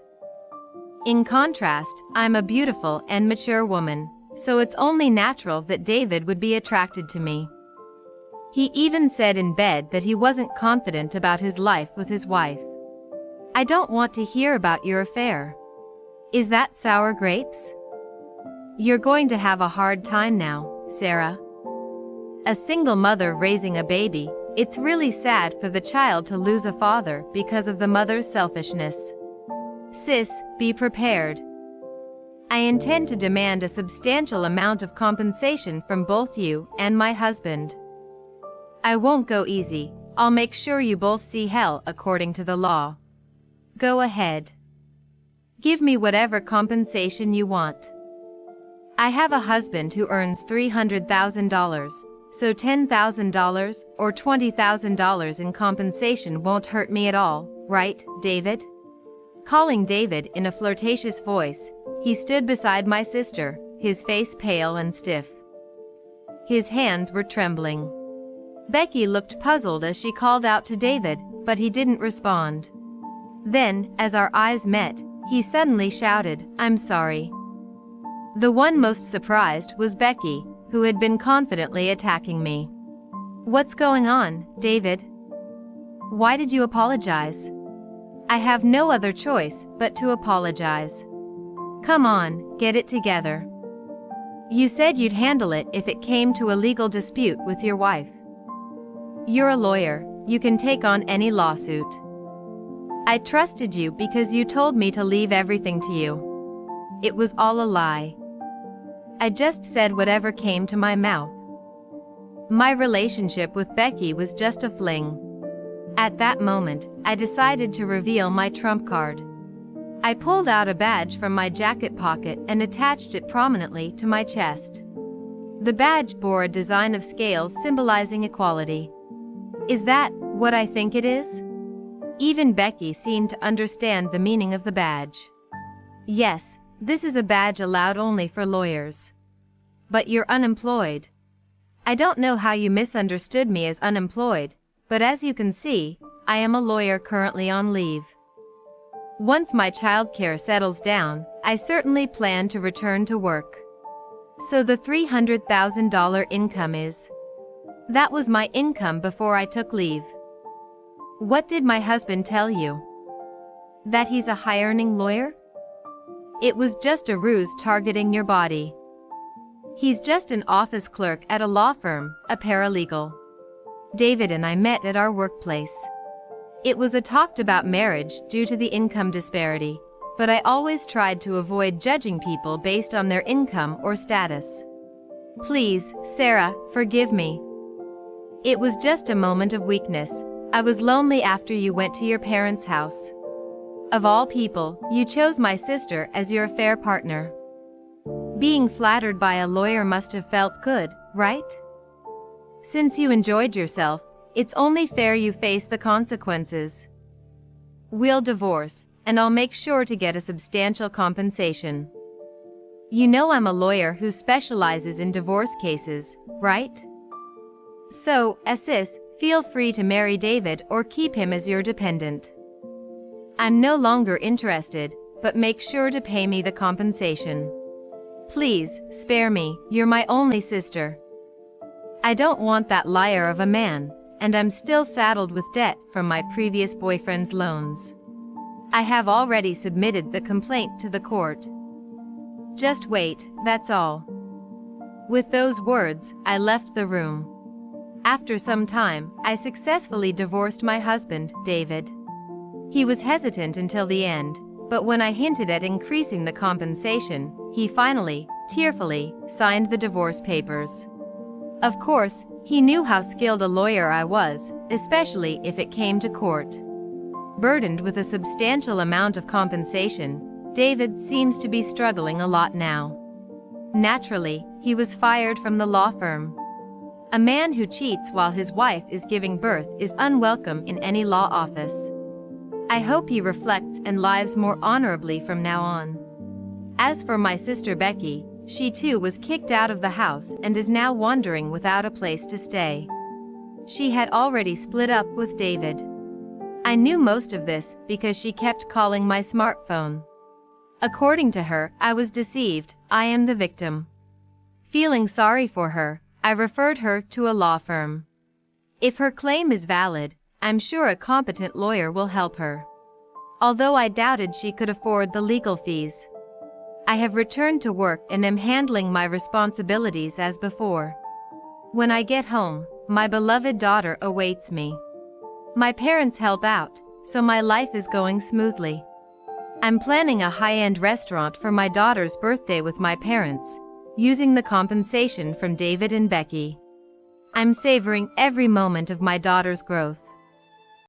Speaker 4: In contrast, I'm a beautiful and mature woman, so it's only natural that David would be attracted to me. He even said in bed that he wasn't confident about his life with his wife. I don't want to hear about your affair. Is that sour grapes? You're going to have a hard time now, Sarah. A single mother raising a baby, it's really sad for the child to lose a father because of the mother's selfishness. Sis, be prepared. I intend to demand a substantial amount of compensation from both you and my husband. I won't go easy, I'll make sure you both see hell according to the law. Go ahead. Give me whatever compensation you want. I have a husband who earns $300,000, so $10,000 or $20,000 in compensation won't hurt me at all, right, David? Calling David in a flirtatious voice, he stood beside my sister, his face pale and stiff. His hands were trembling. Becky looked puzzled as she called out to David, but he didn't respond. Then, as our eyes met, he suddenly shouted, I'm sorry. The one most surprised was Becky, who had been confidently attacking me. What's going on, David? Why did you apologize? I have no other choice but to apologize. Come on, get it together. You said you'd handle it if it came to a legal dispute with your wife. You're a lawyer, you can take on any lawsuit. I trusted you because you told me to leave everything to you. It was all a lie. I just said whatever came to my mouth. My relationship with Becky was just a fling. At that moment, I decided to reveal my trump card. I pulled out a badge from my jacket pocket and attached it prominently to my chest. The badge bore a design of scales symbolizing equality. Is that What I think it is? Even Becky seemed to understand the meaning of the badge. Yes, this is a badge allowed only for lawyers. But you're unemployed. I don't know how you misunderstood me as unemployed, but as you can see, I am a lawyer currently on leave. Once my childcare settles down, I certainly plan to return to work. So the $300,000 income is? That was my income before I took leave. What did my husband tell you? That he's a high-earning lawyer? It was just a ruse targeting your body. He's just an office clerk at a law firm, a paralegal. David and I met at our workplace. It was a talked about marriage due to the income disparity, but I always tried to avoid judging people based on their income or status. Please, Sarah, forgive me. It was just a moment of weakness. I was lonely after you went to your parents' house. Of all people, you chose my sister as your affair partner. Being flattered by a lawyer must have felt good, right? Since you enjoyed yourself, it's only fair you face the consequences. We'll divorce, and I'll make sure to get a substantial compensation. You know I'm a lawyer who specializes in divorce cases, right? So, sis, feel free to marry David or keep him as your dependent. I'm no longer interested, but make sure to pay me the compensation. Please, spare me, you're my only sister. I don't want that liar of a man, and I'm still saddled with debt from my previous boyfriend's loans. I have already submitted the complaint to the court. Just wait, that's all. With those words, I left the room. After some time, I successfully divorced my husband, David. He was hesitant until the end, but when I hinted at increasing the compensation, he finally, tearfully, signed the divorce papers. Of course, he knew how skilled a lawyer I was, especially if it came to court. Burdened with a substantial amount of compensation, David seems to be struggling a lot now. Naturally, he was fired from the law firm. A man who cheats while his wife is giving birth is unwelcome in any law office. I hope he reflects and lives more honorably from now on. As for my sister Becky, she too was kicked out of the house and is now wandering without a place to stay. She had already split up with David. I knew most of this because she kept calling my smartphone. According to her, I was deceived. I am the victim. Feeling sorry for her, I referred her to a law firm. If her claim is valid, I'm sure a competent lawyer will help her. Although I doubted she could afford the legal fees. I have returned to work and am handling my responsibilities as before. When I get home, my beloved daughter awaits me. My parents help out, so my life is going smoothly. I'm planning a high-end restaurant for my daughter's birthday with my parents, using the compensation from David and Becky. I'm savoring every moment of my daughter's growth.